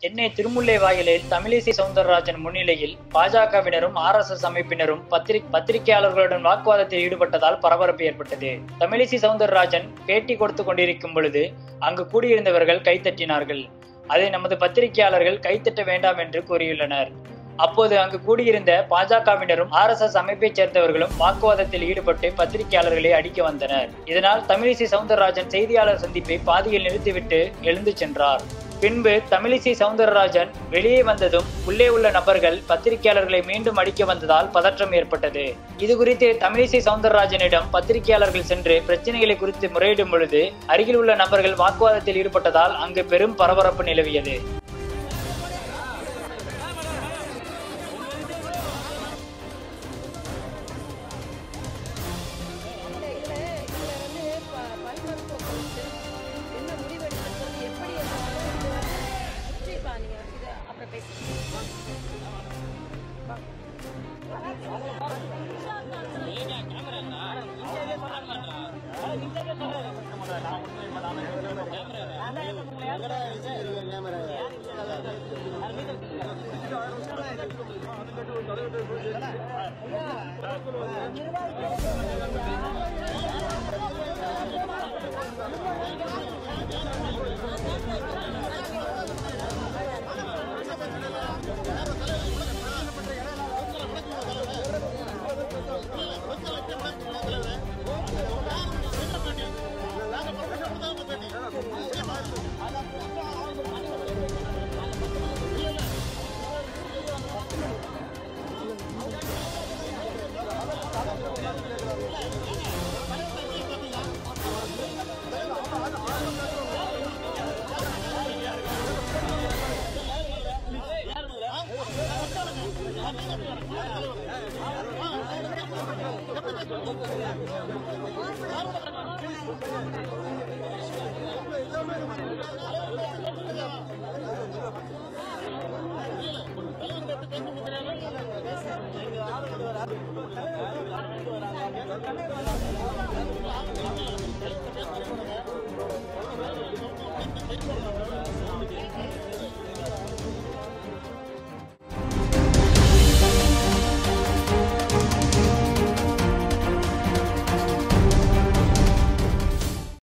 சென்னை திருமுல்லைவாயலில் தமிழிசை சவுந்தரராஜன் முன்னிலையில் பாஜகவினரும் RSS அமைப்பினரும் பத்திரிகையாளர்களுடன் வாக்குவாதத்தில் ஈடுபட்டதால் பரபரப்பு ஏற்பட்டது. தமிழிசை சவுந்தரராஜன் பேட்டி கொடுத்து கொண்டிருக்கும் பொழுது அங்கு கூடியிருந்தவர்கள் கைத்தட்டினார்கள். அதை நமது பத்திரிகையாளர்கள் கைத்தட்ட வேண்டாம் என்று கூறியுள்ளனர். அப்போது அங்கு கூடியிருந்த பாஜகவினரும் RSS அமைப்பைச் சேர்ந்தவர்களும் வாக்குவாதத்தில் ஈடுபட்டு பத்திரிகையாளர்களை அடிக்க வந்தனர். இதனால் தமிழிசை சவுந்தரராஜன் செய்தியாளர் சந்திப்பை பாதியில் நிறுத்திவிட்டு எழுந்து சென்றார். பின்பு தமிழிசை சவுந்தரராஜன் வெளியே வந்ததும் உள்ளே உள்ள நபர்கள் பத்திரிகையாளர்களை மீண்டும் அடிக்க வந்ததால் பதற்றம் ஏற்பட்டது. இது குறித்து தமிழிசை சவுந்தரராஜனிடம் பத்திரிகையாளர்கள் சென்று பிரச்சனைகளை குறித்து முறையிடும் பொழுது அருகில் உள்ள நபர்கள் வாக்குவாதத்தில் ஈடுபட்டதால் அங்கு பெரும் பரபரப்பு நிலவியது.